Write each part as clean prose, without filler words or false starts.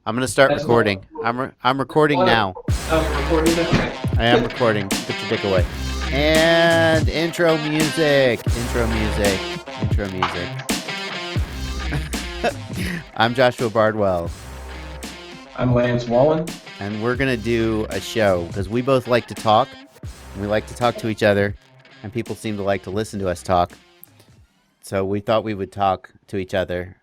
I'm gonna start That's recording. not. I'm recording now. Recording now? Okay. I am recording. Put your dick away. And intro music. Intro music. Intro music. I'm Joshua Bardwell, I'm Lance Wallen. and we're gonna do a show because we both like to talk. And we like to talk to each other, and people seem to like to listen to us talk. So we thought we would talk to each other.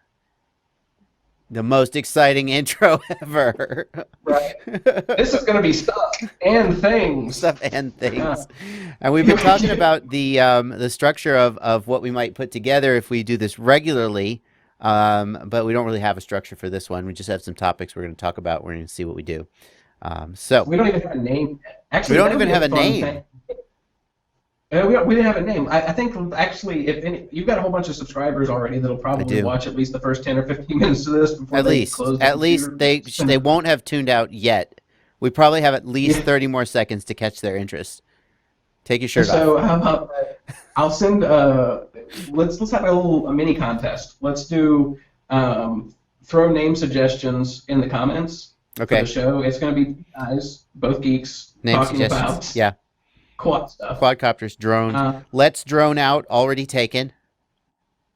The most exciting intro ever. Right. This is going to be stuff and things. Stuff and things. Yeah. And we've been talking about the structure of what we might put together if we do this regularly. But we don't really have a structure for this one. We just have some topics we're going to talk about. We're going to see what we do. So We don't even have a name yet. Actually, we don't that would even be have a fun name. thing. We didn't have a name. I think actually, if any, you've got a whole bunch of subscribers already that'll probably do. watch at least the first 10 or 15 minutes of this before At they least, close the at least computer. they won't have tuned out yet. We probably have at least Yeah. 30 more seconds to catch their interest. Take your shirt So off. how about I'll send let's have a mini contest. Let's do throw name suggestions in the comments for Okay. the show. It's going to be guys, both geeks, Name talking suggestions. about Yeah. quad stuff. Quadcopters, drones. Let's drone out. Already taken.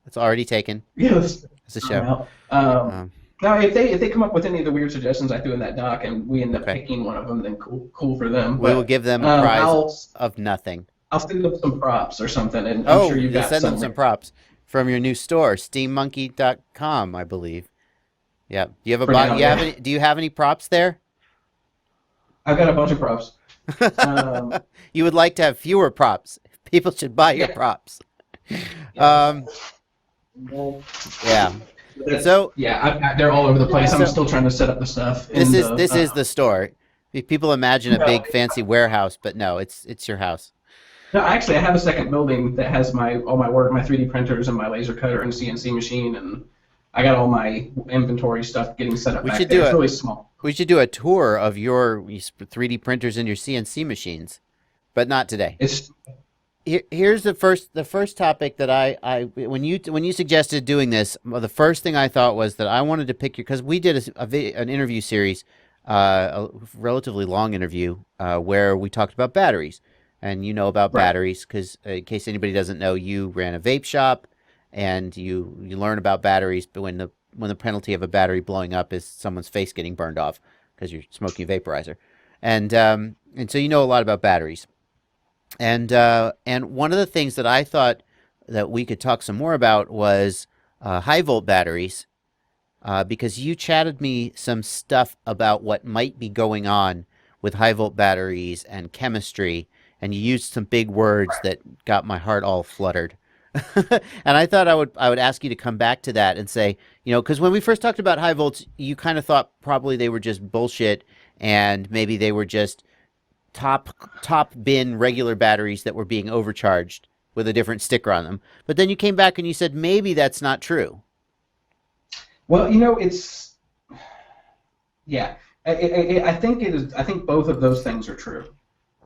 It's already taken. Yes. It's a show. Now, if they come up with any of the weird suggestions I threw in that doc and we end up Okay. picking one of them, then cool for them. We But, will give them a prize I'll of nothing. send them some props or something, and I'm sure you've you'll got send them some. some props from your new store, steammonkey.com, I believe. Yeah. Do you have a For now, yeah. do you have any props there? I've got a bunch of props. You would like to have fewer props. People should buy your Yeah. props. Yeah. So Yeah, they're all over the place. I'm So- still trying to set up the stuff. this in is the store. People imagine a No. big fancy warehouse, but no, it's your house. No, actually, I have a second building that has all my work, my 3D printers and my laser cutter and CNC machine, and I got all my inventory stuff getting set up We back should there. do It's a- really small. We should do a tour of your 3D printers and your CNC machines, but not today. It's Here's the first topic that I when you suggested doing this, well, the first thing I thought was that I wanted to pick your, because we did an interview series, a relatively long interview, where we talked about batteries, and you know about Right. batteries because in case anybody doesn't know, you ran a vape shop, and you learn about batteries, but when the penalty of a battery blowing up is someone's face getting burned off because you're smoking a vaporizer, and so you know a lot about batteries. And one of the things that I thought that we could talk some more about was high volt batteries, because you chatted me some stuff about what might be going on with high volt batteries and chemistry, and you used some big words that got my heart all fluttered. And I thought I would ask you to come back to that and say, because when we first talked about high volts, you kind of thought probably they were just bullshit, and maybe they were just top bin regular batteries that were being overcharged with a different sticker on them. But then you came back and you said maybe that's not true. well, it's yeah. I think it is. I think both of those things are true.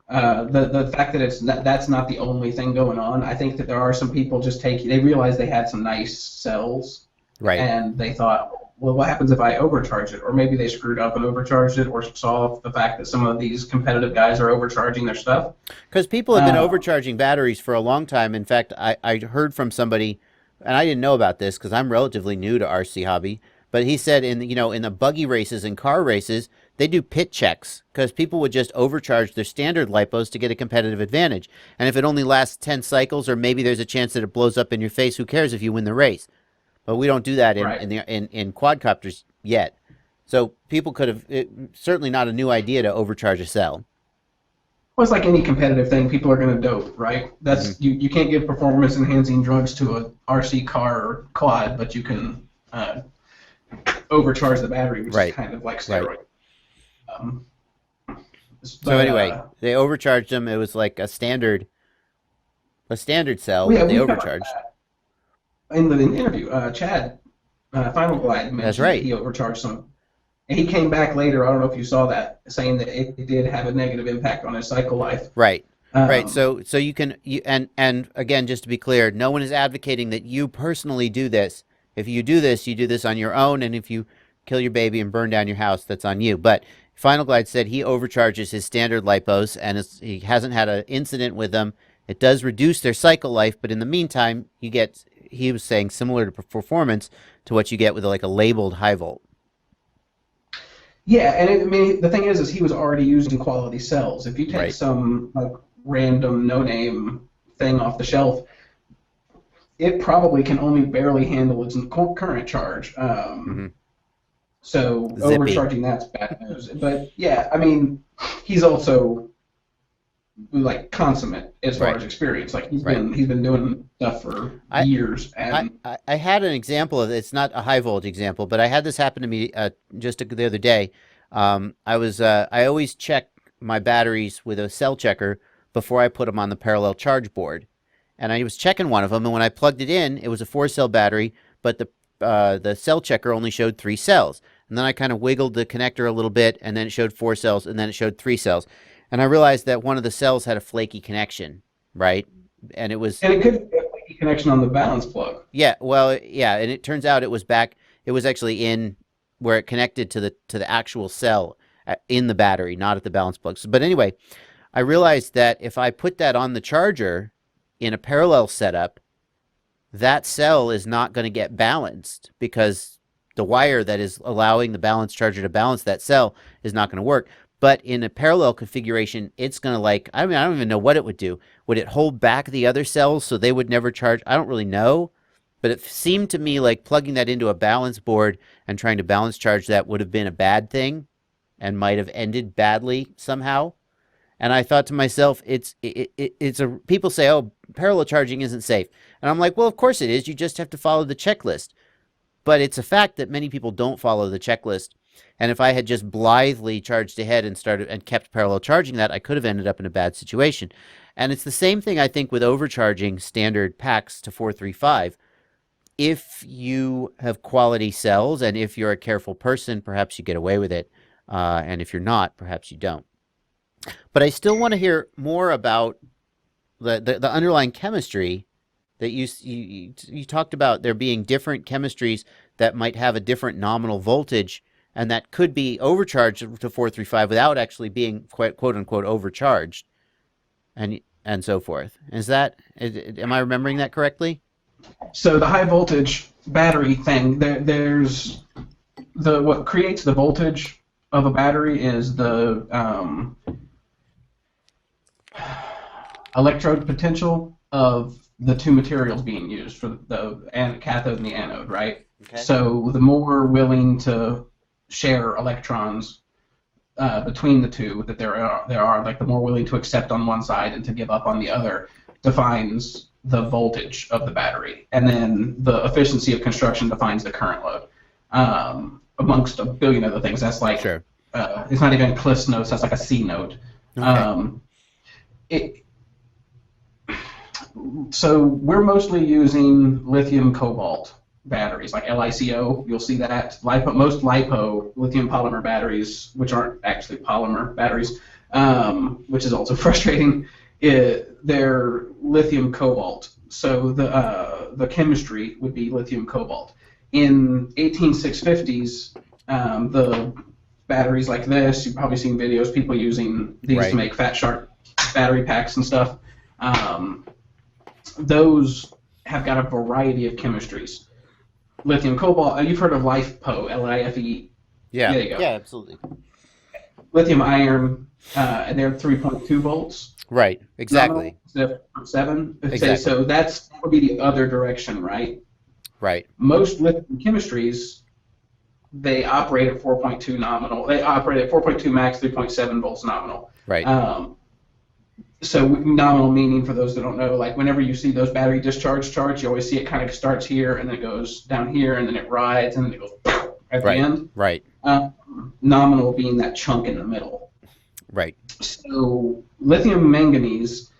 The fact that that's not the only thing going on. I think that there are some people they realized they had some nice cells, Right. and they thought, well, what happens if I overcharge it? Or maybe they screwed up and overcharged it, or saw the fact that some of these competitive guys are overcharging their stuff. Because people have been overcharging batteries for a long time. In fact, I heard from somebody, and I didn't know about this because I'm relatively new to RC hobby, but he said in the buggy races and car races, they do pit checks because people would just overcharge their standard lipos to get a competitive advantage. And if it only lasts 10 cycles, or maybe there's a chance that it blows up in your face, who cares if you win the race? But we don't do that in quadcopters yet. So people could have, certainly not a new idea to overcharge a cell. Well, it's like any competitive thing. People are going to dope, right? That's you can't give performance-enhancing drugs to a RC car or quad, but you can overcharge the battery, which Right. is kind of like steroid. So anyway, they overcharged them. It was like a standard cell yeah, that they we covered overcharged. that in the interview, Chad Final Glide mentioned That's right. he overcharged some. And he came back later, I don't know if you saw that, saying that it did have a negative impact on his cycle life. Right. Right. So you can and again, just to be clear, no one is advocating that you personally do this. If you do this on your own, and if you kill your baby and burn down your house, that's on you. But Final Glide said he overcharges his standard lipos, and he hasn't had an incident with them. It does reduce their cycle life, but in the meantime, he was saying, similar to performance to what you get with like a labeled high volt. Yeah, and I mean, the thing is he was already using quality cells. If you take Right. some like random no-name thing off the shelf, it probably can only barely handle its current charge. So Zippy. overcharging that's bad news. But yeah, I mean, he's also like consummate as far Right. as experience. Like he's Right. been doing stuff for I- years, and I had an example of it. It's not a high voltage example, but I had this happen to me just the other day. I always check my batteries with a cell checker before I put them on the parallel charge board, and I was checking one of them, and when I plugged it in, it was a 4-cell battery, but the cell checker only showed 3 cells, and then I kind of wiggled the connector a little bit, and then it showed 4 cells, and then it showed 3 cells, and I realized that one of the cells had a flaky connection, right? And it it could be a leaky connection on the balance plug. yeah, well, yeah, and it turns out it was back. It was actually in where it connected to the actual cell in the battery, not at the balance plug. But anyway, I realized that if I put that on the charger in a parallel setup, that cell is not going to get balanced because the wire that is allowing the balance charger to balance that cell is not going to work. But in a parallel configuration, it's going to I don't even know what it would do. Would it hold back the other cells so they would never charge? I don't really know. But it seemed to me like plugging that into a balance board and trying to balance charge that would have been a bad thing and might have ended badly somehow. And I thought to myself, people say, oh, parallel charging isn't safe. And I'm like, well, of course it is. You just have to follow the checklist. But it's a fact that many people don't follow the checklist. And if I had just blithely charged ahead and kept parallel charging that, I could have ended up in a bad situation. And it's the same thing, I think, with overcharging standard packs to 435. If you have quality cells and if you're a careful person, perhaps you get away with it. And if you're not, perhaps you don't. But I still want to hear more about the underlying chemistry that you talked about, there being different chemistries that might have a different nominal voltage, and that could be overcharged to 435 without actually being quote unquote overcharged, and so forth. Am I remembering that correctly? So the high voltage battery thing, there's what creates the voltage of a battery is the electrode potential of the two materials being used for the cathode and the anode, right? Okay. So the more willing to share electrons between the two that there are, like the more willing to accept on one side and to give up on the other, defines the voltage of the battery. And then the efficiency of construction defines the current load, amongst a billion other things. That's like, Sure. It's not even Cliff's notes, that's like a C note. Okay. So we're mostly using lithium cobalt batteries, like LiCO. You'll see that most LiPo lithium polymer batteries, which aren't actually polymer batteries, which is also frustrating. They're lithium cobalt. So the chemistry would be lithium cobalt. In 18650s, the batteries like this, you've probably seen videos people using these Right. to make Fat Shark battery packs and stuff. Those have got a variety of chemistries. Lithium cobalt, you've heard of LiFePO, LiFe. Yeah. There you go. Yeah, absolutely. Lithium iron, and they're 3.2 volts. Right. Exactly. Instead of 7. Exactly. So that would be the other direction, right? Right. Most lithium chemistries, they operate at 4.2 nominal. They operate at 4.2 max, 3.7 volts nominal. Right. So nominal meaning, for those that don't know, like whenever you see those battery discharge charts, you always see it kind of starts here and then it goes down here and then it rides and then it goes at Right. the end. Right. Nominal being that chunk in the middle. Right. So lithium manganese,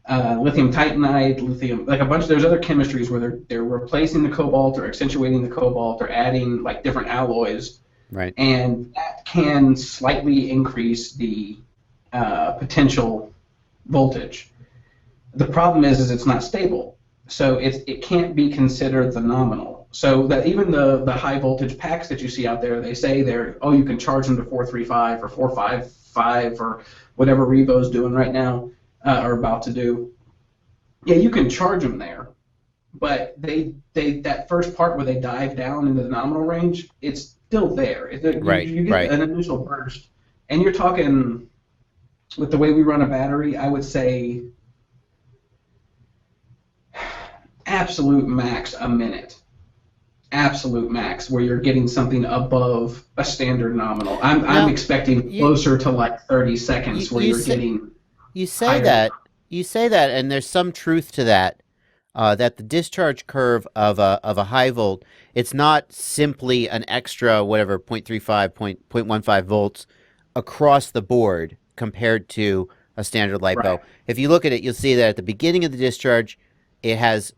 lithium titanide, lithium, like a bunch of, there's other chemistries where they're replacing the cobalt or accentuating the cobalt or adding like different alloys, Right. and that can slightly increase the potential voltage. The problem is it's not stable, so it can't be considered the nominal. So that even the high voltage packs that you see out there, they say you can charge them to 435 or 455 or whatever Revo's doing right now or about to do. Yeah, you can charge them there, but they that first part where they dive down into the nominal range, it's still there. You get an initial burst, and you're talking with the way we run a battery, I would say absolute max a minute. Absolute max, where you're getting something above a standard nominal. I'm expecting closer to like 30 seconds where you're getting. You say that, and there's some truth to that. That the discharge curve of a high volt, it's not simply an extra whatever 0.35, 0.15 volts across the board compared to a standard LiPo. Right. If you look at it, you'll see that at the beginning of the discharge, it has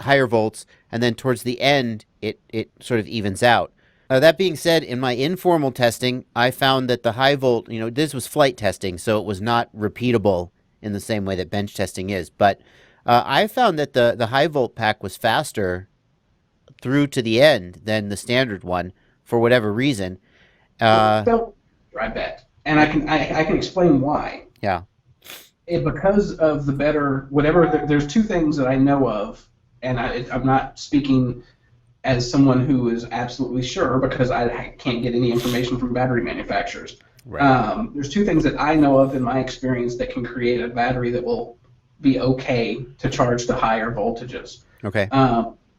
higher volts, and then towards the end, it sort of evens out. That being said, in my informal testing, I found that the high volt, this was flight testing, so it was not repeatable in the same way that bench testing is. But I found that the high volt pack was faster through to the end than the standard one for whatever reason. I bet, and I can explain why. Yeah. Because of the better whatever. There's two things that I know of, and I'm not speaking as someone who is absolutely sure because I can't get any information from battery manufacturers. Right. There's two things that I know of in my experience that can create a battery that will be okay to charge to higher voltages. Okay.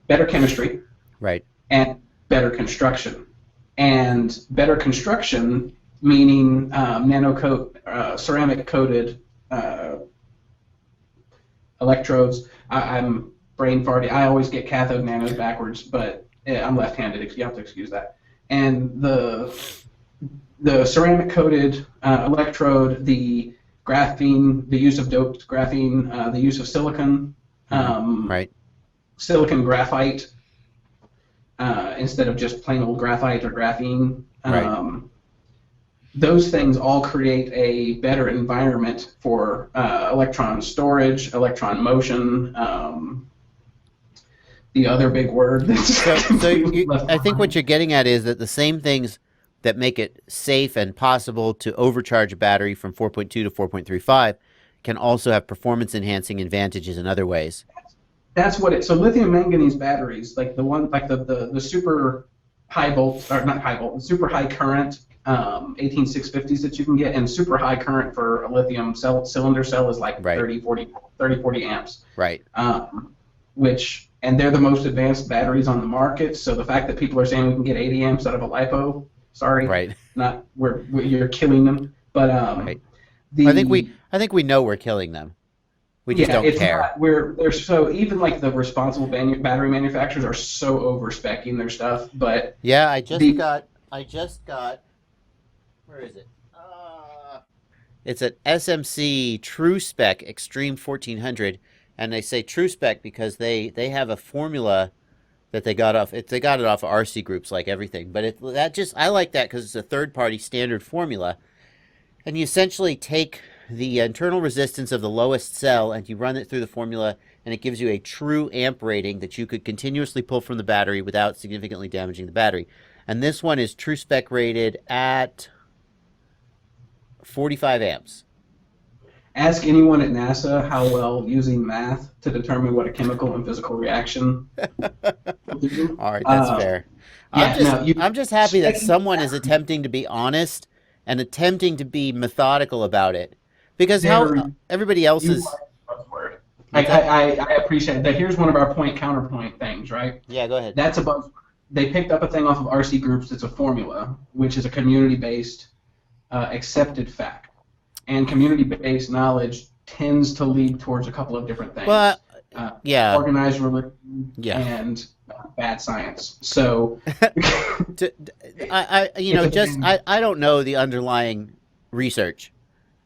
Better chemistry. Right. And better construction. And better construction meaning ceramic coated electrodes. I'm brain farty. I always get cathode nanos backwards, but I'm left-handed. You have to excuse that. And the ceramic coated electrode, the graphene, the use of doped graphene, the use of silicon, right, silicon graphite instead of just plain old graphite or graphene. Right. Those things all create a better environment for electron storage, electron motion. The other big word. I think what you're getting at is that the same things that make it safe and possible to overcharge a battery from 4.2 to 4.35 can also have performance-enhancing advantages in other ways. That's what it. So lithium manganese batteries, like the super high volt, or not high volt, super high current 18650s that you can get, and super high current for a lithium cylinder cell is like 30, 40 amps. Right. And they're the most advanced batteries on the market. So the fact that people are saying we can get 80 amps out of a LiPo, sorry, right, you're killing them. But right. I think we know we're killing them. We just don't care. They're so, even like the responsible battery manufacturers are so over-speccing their stuff. But yeah, I just got. Where is it? It's an SMC True Spec Extreme 1400, and they say True Spec because they have a formula that they got off. They got it off of RC groups, like everything. But I like that because it's a third-party standard formula, and you essentially take the internal resistance of the lowest cell and you run it through the formula, and it gives you a true amp rating that you could continuously pull from the battery without significantly damaging the battery. And this one is True Spec rated at 45 amps. Ask anyone at NASA how well using math to determine what a chemical and physical reaction will do. All right, that's fair. I'm just happy that someone is attempting to be honest and attempting to be methodical about it. Because how everybody else is. I appreciate that. Here's one of our counterpoint things, right? Yeah, go ahead. That's a buzzword. They picked up a thing off of RC groups that's a formula, which is a community-based accepted fact. And community-based knowledge tends to lead towards a couple of different things. Well, yeah. Organized religion and bad science. So I don't know the underlying research.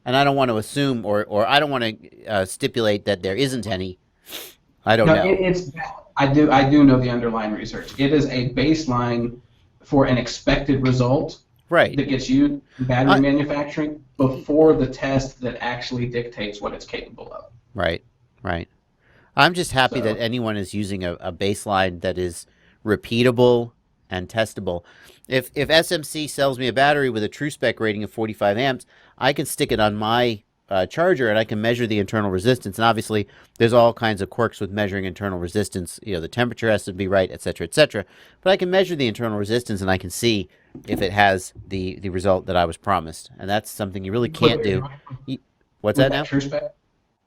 And I don't want to assume, or I don't want to stipulate that there isn't any. I don't know. I do know the underlying research. It is a baseline for an expected result that gets used in battery manufacturing before the test that actually dictates what it's capable of. Right. I'm just happy that anyone is using a baseline that is repeatable and testable. If SMC sells me a battery with a true spec rating of 45 amps, I can stick it on my charger and I can measure the internal resistance. And obviously, there's all kinds of quirks with measuring internal resistance. You know, the temperature has to be right, et cetera, et cetera. But I can measure the internal resistance and I can see if it has the result that I was promised. And that's something you really can't do. What's that now? True spec.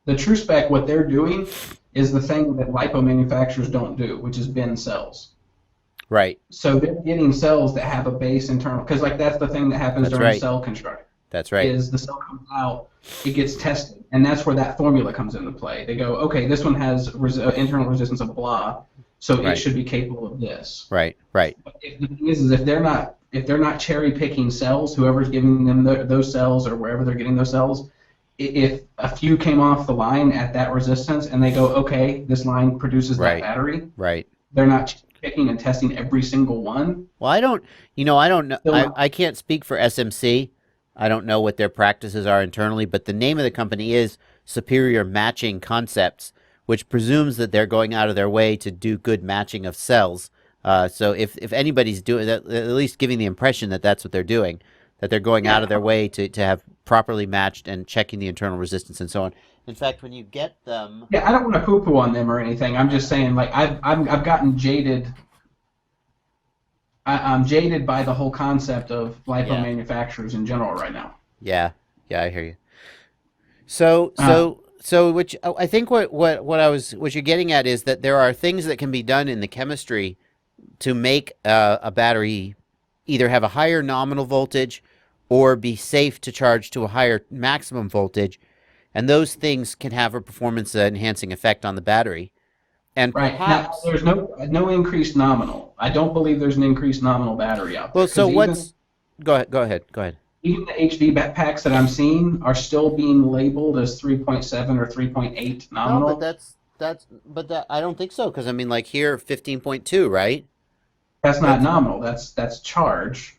The true spec, what they're doing is the thing that LiPo manufacturers don't do, which is bend cells. Right. So they're getting cells that have a base internal, because like that's the thing that happens during cell construction. That's right. Is the cell comes out, it gets tested, and that's where that formula comes into play. They go, okay, this one has internal resistance of blah, so it should be capable of this. Right. Right. But the thing is if they're not cherry picking cells, whoever's giving them those cells or wherever they're getting those cells, if a few came off the line at that resistance and they go, okay, this line produces that battery. Right. They're not picking and testing every single one. Well, I don't know. I can't speak for SMC. I don't know what their practices are internally, but the name of the company is Superior Matching Concepts, which presumes that they're going out of their way to do good matching of cells. So if anybody's doing that, at least giving the impression that that's what they're doing, that they're going out of their way to have properly matched and checking the internal resistance and so on. In fact, when you get them... Yeah, I don't want to poo-poo on them or anything. I'm just saying, like, I've gotten jaded... I'm jaded by the whole concept of LiPo manufacturers in general right now. Yeah, I hear you. So which I think what you're getting at is that there are things that can be done in the chemistry to make a battery either have a higher nominal voltage or be safe to charge to a higher maximum voltage, and those things can have a performance enhancing effect on the battery. And perhaps now, there's no increased nominal. I don't believe there's an increased nominal battery out there. Well, so what's... Go ahead. Even the HD packs that I'm seeing are still being labeled as 3.7 or 3.8 nominal. No, but I don't think so, because I mean, like here, 15.2, right? That's not nominal. That's charge.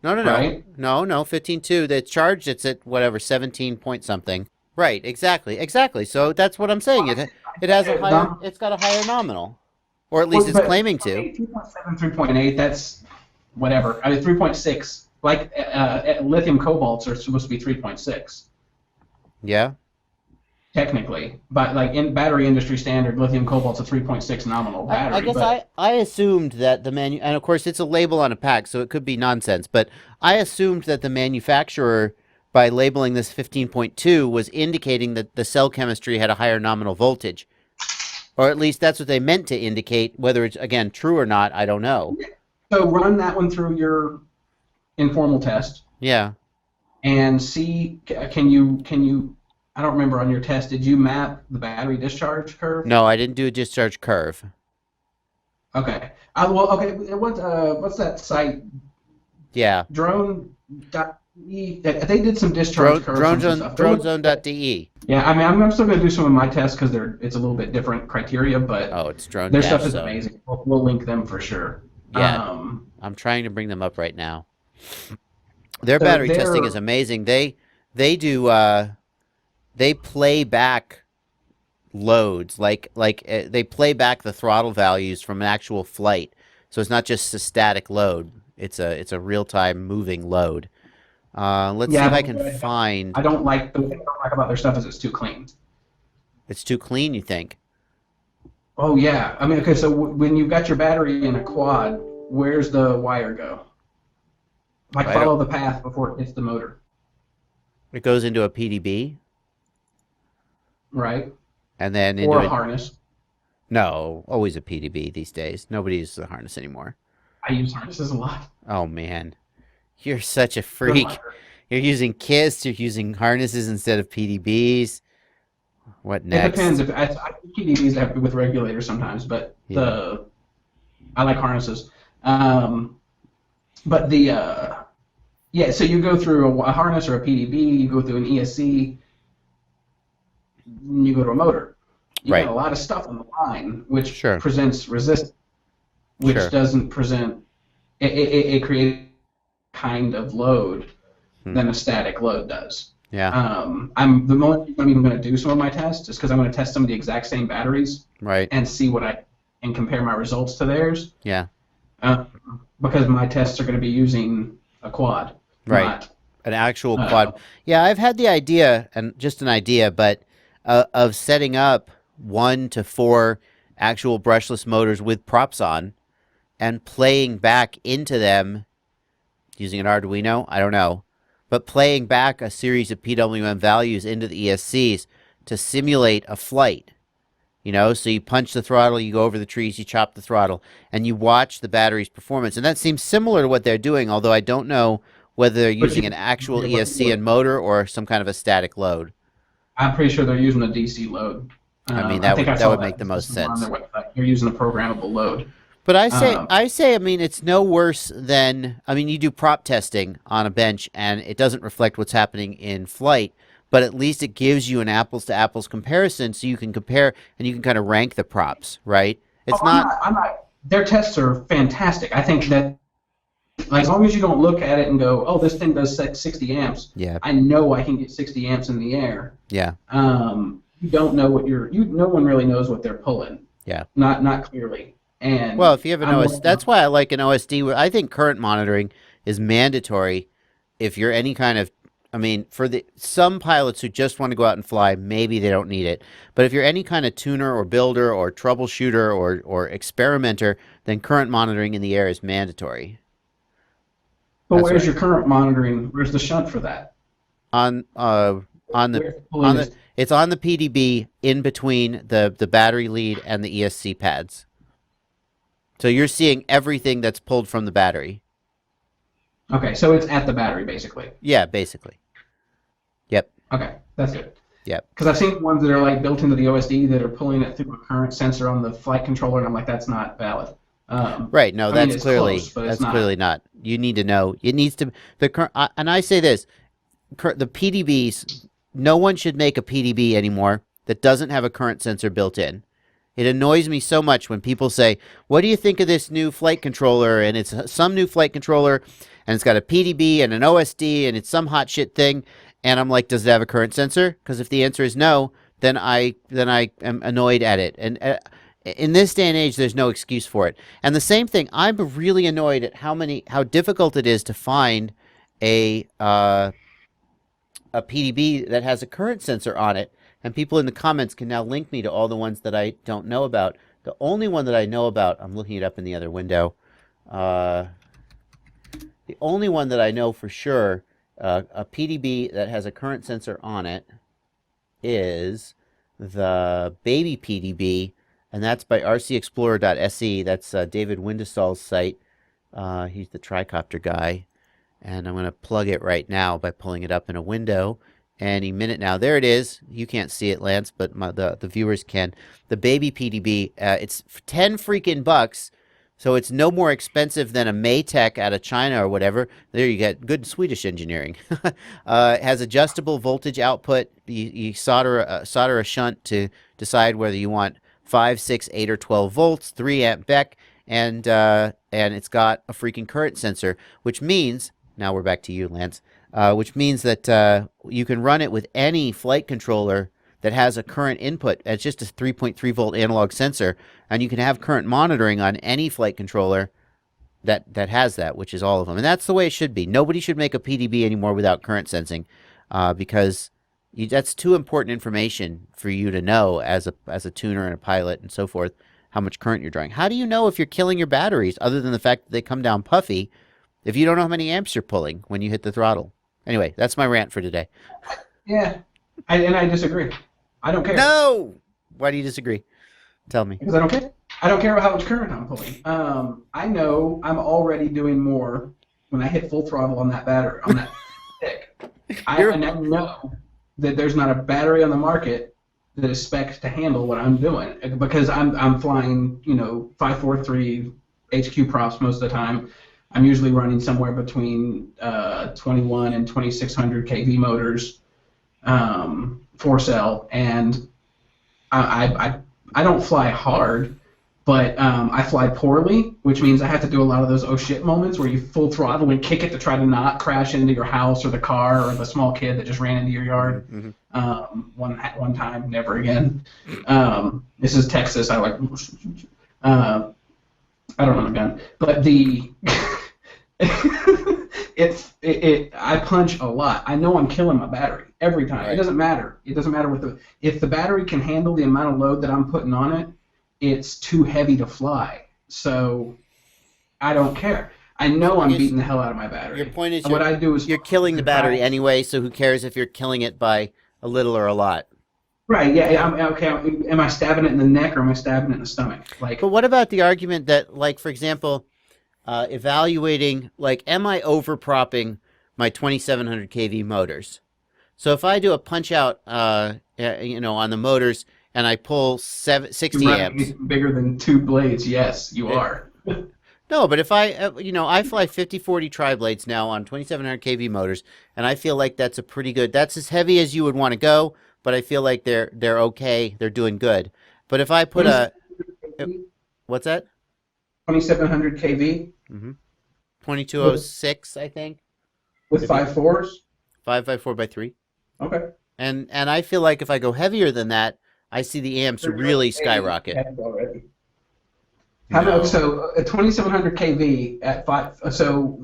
No. Right? No, 15.2. The charge, it's at whatever 17 point something. Right, exactly. So that's what I'm saying. It has a higher. It's got a higher nominal, or at least it's claiming to. 3.7, 3.8. That's whatever. I mean, 3.6. Like lithium cobalts are supposed to be 3.6. Yeah. Technically, but like in battery industry standard, lithium cobalt's a 3.6 nominal battery. I guess I assumed that and of course it's a label on a pack, so it could be nonsense. But I assumed that the manufacturer, by labeling this 15.2, was indicating that the cell chemistry had a higher nominal voltage. Or at least that's what they meant to indicate. Whether it's, again, true or not, I don't know. So run that one through your informal test. Yeah. And see, can you, I don't remember on your test, did you map the battery discharge curve? No, I didn't do a discharge curve. Okay. What's that site? Yeah. Drone.de. They did some discharge curves. Dronezone.de. Yeah, I mean, I'm still going to do some of my tests because it's a little bit different criteria, but it's drone. Their stuff is amazing. We'll link them for sure. Yeah, I'm trying to bring them up right now. Their battery testing is amazing. They do they play back loads like they play back the throttle values from an actual flight, so it's not just a static load. It's a real time moving load. Let's see if I can find. The thing I don't like about their stuff is it's too clean. It's too clean, you think? Oh yeah. I mean, okay. So when you've got your battery in a quad, where's the wire go? Like follow the path before it hits the motor. It goes into a PDB. Right. And then into a harness. No, always a PDB these days. Nobody uses a harness anymore. I use harnesses a lot. Oh man, you're such a freak. You're using KISS. You're using harnesses instead of PDBs. What next? It depends. I use PDBs with regulators sometimes, but I like harnesses. But so you go through a harness or a PDB, you go through an ESC, and you go to a motor. You got a lot of stuff on the line, which presents resistance, which doesn't present. It creates a kind of load than a static load does. Yeah. I'm even going to do some of my tests just because I'm going to test some of the exact same batteries. Right. And see and compare my results to theirs. Yeah. uh, because my tests are going to be using a quad, Right. not. An actual Uh, quad. Yeah, I've had the idea, and just an idea, but of setting up 1 to 4 actual brushless motors with props on and playing back into them using an Arduino. I don't know, but playing back a series of PWM values into the ESCs to simulate a flight. So you punch the throttle, you go over the trees, you chop the throttle, and you watch the battery's performance. And that seems similar to what they're doing, although I don't know whether they're but using an actual but ESC and motor or some kind of a static load. I'm pretty sure they're using a DC load. I mean, I think I that saw would make that the most somewhere on their sense. website. They're using a programmable load. But Um, I mean, it's no worse than, I mean, you do prop testing on a bench and it doesn't reflect what's happening in flight, but at least it gives you an apples to apples comparison so you can compare and you can kind of rank the props, right? oh, It's not, I'm not. Their tests are fantastic. I think that, like, as long as you don't look at it and go, "Oh, this thing does 60 amps," yeah, I know I can get 60 amps in the air. yeah, You don't know what no one really knows what they're pulling. yeah. Not clearly. Well, And if you have an I'm OS, looking. that's why I like an OSD. I think current monitoring is mandatory if you're any kind of, I mean, for the some pilots who just want to go out and fly, maybe they don't need it. But if you're any kind of tuner or builder or troubleshooter or experimenter, then current monitoring in the air is mandatory. But That's where's right. your current monitoring? Where's the shunt for that? On on the Where's the pulling it's on the PDB in between the battery lead and the ESC pads. So you're seeing everything that's pulled from the battery. Okay, so it's at the battery basically. Yeah, basically. Yep. Okay, that's good. Yep. Because I've seen ones that are like built into the OSD that are pulling it through a current sensor on the flight controller, and I'm like, that's not valid. Right. No, I mean, that's it's clearly close, but it's that's not. clearly not. You need to know. It needs to the current. And I say this: the PDBs. No one should make a PDB anymore that doesn't have a current sensor built in. It annoys me so much when people say, "What do you think of this new flight controller?" And it's some new flight controller, and it's got a PDB and an OSD, and it's some hot shit thing. And I'm like, "Does it have a current sensor?" Because if the answer is no, then I am annoyed at it. And in this day and age, there's no excuse for it. And the same thing, I'm really annoyed at how difficult it is to find a uh, a PDB that has a current sensor on it. And people in the comments can now link me to all the ones that I don't know about. The only one that I know about, I'm looking it up in the other window. Uh, the only one that I know for sure, a PDB that has a current sensor on it, is the baby PDB, and that's by rcexplorer.se. That's David Windestall's site. He's the tricopter guy. And I'm going to plug it right now by pulling it up in a window. Any minute now. There it is. You can't see it, Lance, but the viewers can. The baby PDB, it's 10 freaking bucks, so it's no more expensive than a Maytech out of China or whatever. There you get good Swedish engineering. It has adjustable voltage output. You solder a shunt to decide whether you want 5, 6, 8, or 12 volts, 3 amp Beck, and it's got a freaking current sensor, which means, now we're back to you, Lance, which means that you can run it with any flight controller that has a current input. It's just a 3.3 volt analog sensor, and you can have current monitoring on any flight controller that has that, which is all of them. And that's the way it should be. Nobody should make a PDB anymore without current sensing, because that's too important information for you to know as a tuner and a pilot and so forth, how much current you're drawing. How do you know if you're killing your batteries other than the fact that they come down puffy if you don't know how many amps you're pulling when you hit the throttle? Anyway, that's my rant for today. Yeah, and I disagree. I don't care. No! Why do you disagree? Tell me. Because I don't care. I don't care how much current I'm pulling. I know I'm already doing more when I hit full throttle on that battery, on that stick. And I know that there's not a battery on the market that is spec'd to handle what I'm doing, because I'm flying, 543 HQ props most of the time. I'm usually running somewhere between 21 and 2600 kV motors, 4-cell, and I don't fly hard, but I fly poorly, which means I have to do a lot of those oh shit moments where you full throttle and kick it to try to not crash into your house or the car or the small kid that just ran into your yard. Mm-hmm. One time, never again. This is Texas. I like. I don't own a gun, but I punch a lot. I know I'm killing my battery every time. It Right. doesn't matter. It doesn't matter if the battery can handle the amount of load that I'm putting on it. It's too heavy to fly. So I don't care. I So know I I'm guess beating the hell out of my your battery. point is And what I do is you're killing the I, battery anyway, so who cares if you're killing it by a little or a lot? right, yeah, yeah, okay. Am I stabbing it in the neck or am I stabbing it in the stomach? But Like, what about the argument that, like, for example, evaluating, like, am I overpropping my 2700 kV motors? So if I do a punch out, on the motors and I pull 60 amps, bigger than two blades. Yes, you it, are. no, but if I, I fly 5040 tri-blades now on 2700 kV motors, and I feel like that's a pretty good, that's as heavy as you would want to go, but I feel like they're okay, they're doing good. But if I put what's that? 2700 kV Mm-hmm. with 2206, I think. with Maybe 5.4s. 5x4x3. Okay. And I feel like if I go heavier than that, I see the amps really skyrocket. Already. How about No. so 2700 kV at five? So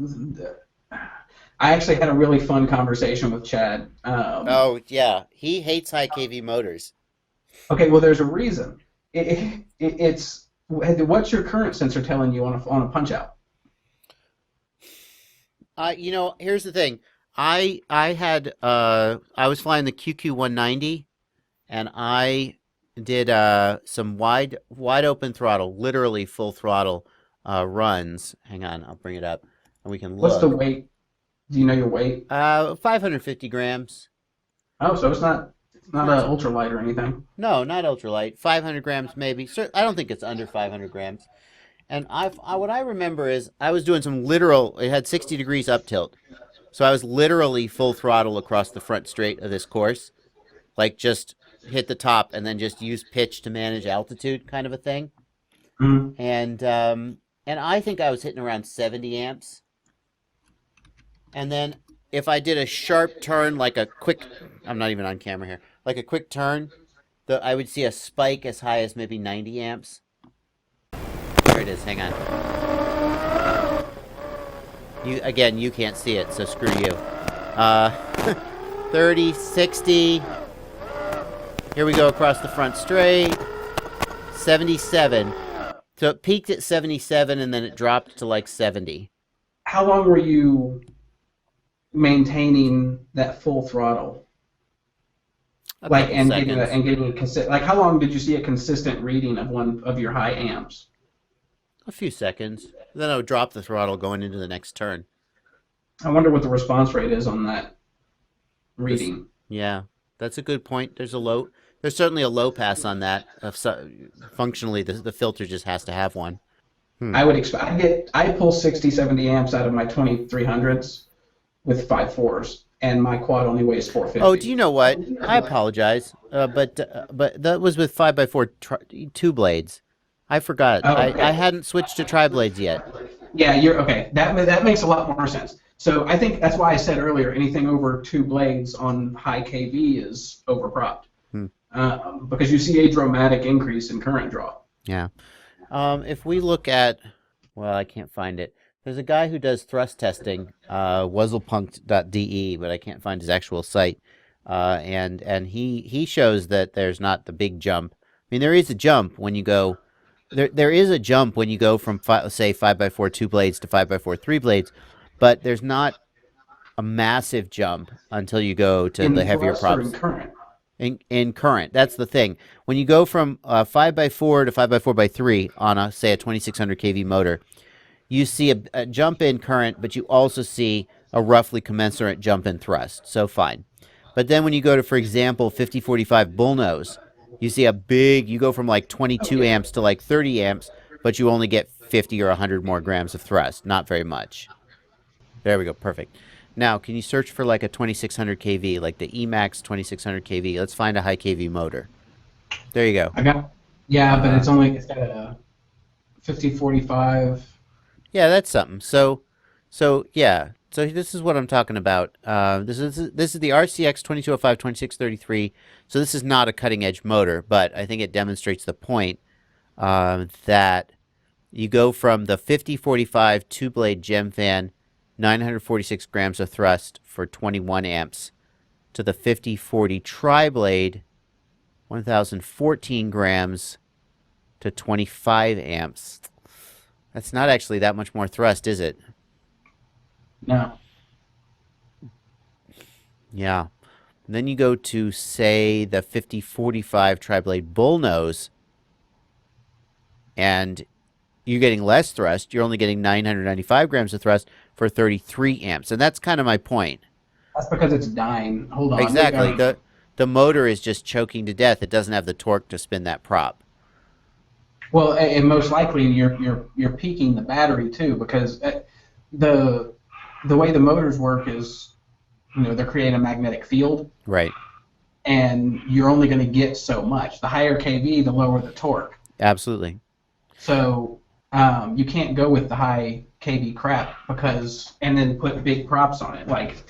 I actually had a really fun conversation with Chad. Oh, yeah. He hates high kV motors. Okay, well, there's a reason. It's what's your current sensor telling you on a punch out? Here's the thing. I was flying the QQ190 and I did some wide open throttle, literally full throttle runs. Hang on, I'll bring it up and we can What's the look. weight? Do you know your weight? 550 grams. Oh, so it's not Not a ultralight or anything. No, not ultralight. 500 grams maybe. I don't think it's under 500 grams. And what I remember is I was doing some literal. It had 60 degrees up tilt, so I was literally full throttle across the front straight of this course, like just hit the top and then just use pitch to manage altitude, kind of a thing. Mhm. And I think I was hitting around 70 amps. And then if I did a sharp turn, like a quick, I'm not even on camera here, like a quick turn, I would see a spike as high as maybe 90 amps. There it is. Hang on. You can't see it, so screw you. 30, 60. Here we go across the front straight. 77. So it peaked at 77 and then it dropped to like 70. How long were you maintaining that full throttle? A Like couple and seconds. getting a consistent, like how long did you see a consistent reading of one of your high amps? A few seconds. Then I would drop the throttle going into the next turn. I wonder what the response rate is on that This, reading. yeah, that's a good point. There's certainly a low pass on that. Functionally, the filter just has to have one. Hmm. I would expect I pull 60, 70 amps out of my 2300s with 5.4s, and my quad only weighs Oh, do 450. you know what? I apologize, but that was with 5x4 two blades. I forgot. Oh, I okay. hadn't switched to tri blades yet. Yeah, you're okay. That makes a lot more sense. So I think that's why I said earlier, anything over two blades on high kV is overpropped, Hmm. because you see a dramatic increase in current draw. Yeah. If we look at, well, I can't find it. There's a guy who does thrust testing, wuzzlepunked.de, but I can't find his actual site. And he shows that there's not the big jump. I mean, there is a jump when you go. There is a jump when you go from say 5x4 two blades to 5x4 three blades, but there's not a massive jump until you go to In the heavier thrust or in props. current? In current, that's the thing. When you go from 5x4 to 5x4x3 on say a 2600 kV motor, you see a jump in current, but you also see a roughly commensurate jump in thrust. So fine. But then when you go to, for example, 5045 bullnose, you go from like 22 Okay. amps to like 30 amps, but you only get 50 or 100 more grams of thrust. Not very much. There we go. Perfect. Now, can you search for like a 2600 kV, like the Emax 2600 kV? Let's find a high kV motor. There you go. I got yeah, but Uh, it's got a 5045. yeah, that's something. So yeah. So this is what I'm talking about. This is the RCX 2205 2633. So this is not a cutting edge motor, but I think it demonstrates the point that You go from the 5045 two-blade gem fan, 946 grams of thrust for 21 amps, to the 5040 tri-blade, 1014 grams to 25 amps. That's not actually that much more thrust, is it? No. Yeah. And then you go to, say, the 5045 tri-blade bullnose, and you're getting less thrust. You're only getting 995 grams of thrust for 33 amps. And that's kind of my point. That's because it's dying. Hold on. Exactly. The motor is just choking to death. It doesn't have the torque to spin that prop. Well, and most likely you're peaking the battery too, because the way the motors work is, they're creating a magnetic field. Right. And you're only going to get so much. The higher kV, the lower the torque. Absolutely. So you can't go with the high kV crap and then put big props on it. Like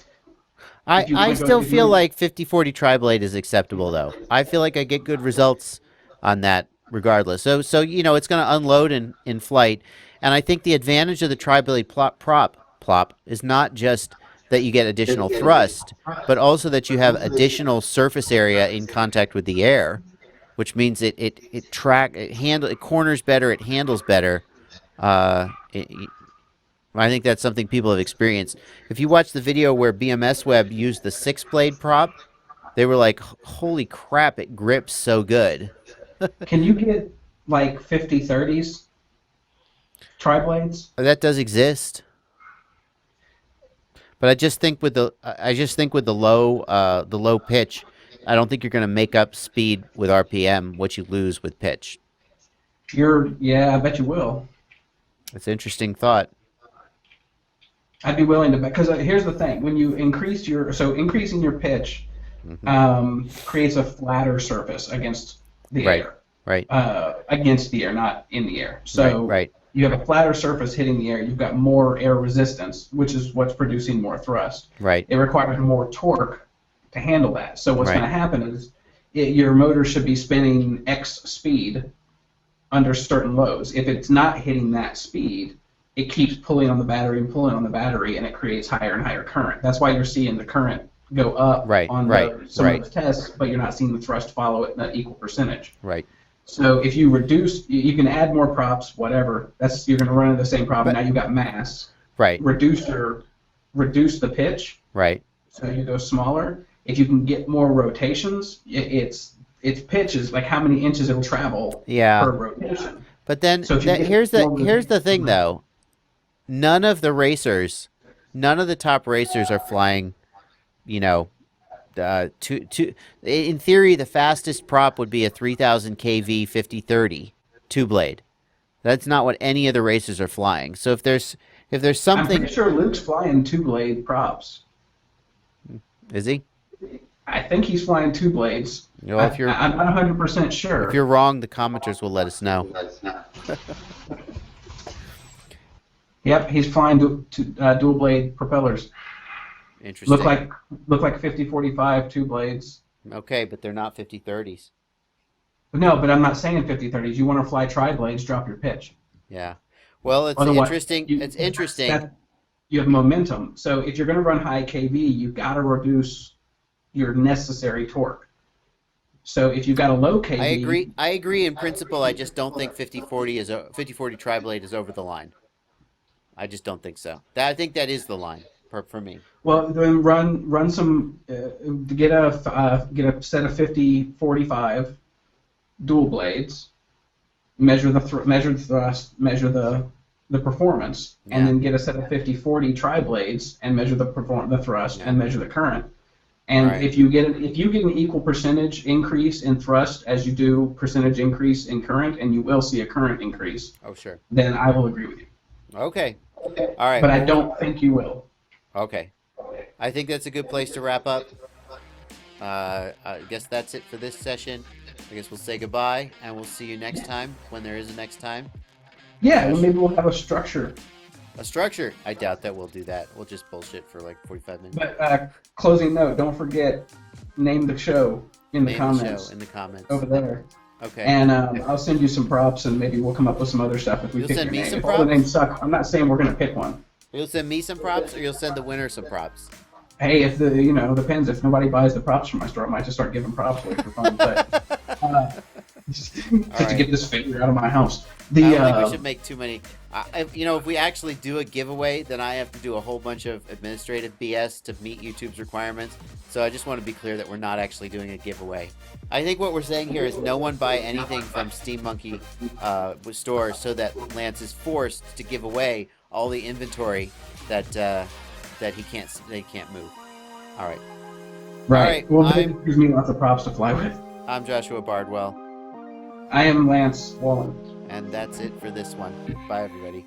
I still feel like 5040 tri-blade is acceptable though. I feel like I get good results on that regardless. So it's going to unload in flight, and I think the advantage of the tri-blade plop is not just that you get additional thrust, but also that you have additional surface area in contact with the air, which means it corners better, it handles better. I think that's something people have experienced. If you watch the video where BMS Web used the 6-blade prop, they were like, "Holy crap! It grips so good." Can you get like 50-30s tri-blades? That does exist. But I just think with the low pitch, I don't think you're going to make up speed with RPM what you lose with pitch. I bet you will. That's an interesting thought. I'd be willing to bet, because here's the thing: when you increasing your pitch creates a flatter surface against the air. Right. Against the air, not in the air. So right. You have a flatter surface hitting the air. You've got more air resistance, which is what's producing more thrust. Right. It requires more torque to handle that. So what's going to happen is your motor should be spinning X speed under certain loads. If it's not hitting that speed, it keeps pulling on the battery and pulling on the battery, and it creates higher and higher current. That's why you're seeing the current go up on some of the tests, but you're not seeing the thrust follow it in an equal percentage. Right. So if you reduce, you can add more props, whatever. You're going to run into the same problem. Now you've got mass. Right. Reduce the pitch. Right. So you go smaller. If you can get more rotations, its pitch is like how many inches it'll travel per rotation. But then here's the thing though. None of the top racers are flying, in theory, the fastest prop would be a 3000 kV 5030 two-blade. That's not what any of the racers are flying. So if there's something, I'm pretty sure Luke's flying two-blade props. Is he? I think he's flying two blades. I'm not 100% sure. If you're wrong, the commenters will let us know. Yep, he's flying dual blade propellers. Interesting. Look like 50-45 two blades. Okay, but they're not 50-30s. No, but I'm not saying 50-30s. You want to fly tri-blades, drop your pitch. Yeah. Well, it's interesting. It's interesting. You have momentum. So if you're going to run high kV, you've got to reduce your necessary torque. So if you've got a low kV... I agree in principle. I just don't think 50-40 tri-blade is over the line. I just don't think so. I think that is the line for me. Well, then run some get a set of 50-45 dual blades. Measure the thrust, measure the performance, and then get a set of 50-40 tri-blades and measure the thrust and measure the current. And if you get an equal percentage increase in thrust as you do percentage increase in current, and you will see a current increase. Oh, sure. Then I will agree with you. Okay. All right. But I don't think you will. Okay. I think that's a good place to wrap up. I guess that's it for this session. I guess we'll say goodbye, and we'll see you next time when there is a next time. Yeah, well, maybe we'll have a structure. A structure? I doubt that we'll do that. We'll just bullshit for like 45 minutes. But closing note, don't forget, name the show in the comments. In the comments. Over there. Okay. And I'll send you some props, and maybe we'll come up with some other stuff if we You'll pick send your me name. some If all the props? names suck, I'm not saying we're gonna pick one. You'll send me some props, or you'll send the winner some props. Hey, if the depends. If nobody buys the props from my store, I might just start giving props away for fun. But just to get this figure out of my house. I don't think we should make too many. If we actually do a giveaway, then I have to do a whole bunch of administrative BS to meet YouTube's requirements. So I just want to be clear that we're not actually doing a giveaway. I think what we're saying here is no one buy anything from Steam Monkey store, so that Lance is forced to give away all the inventory that he can't move. All right. Right. All right. Well, it gives me lots of props to fly with. I'm Joshua Bardwell. I am Lance Wallen. And that's it for this one. Bye, everybody.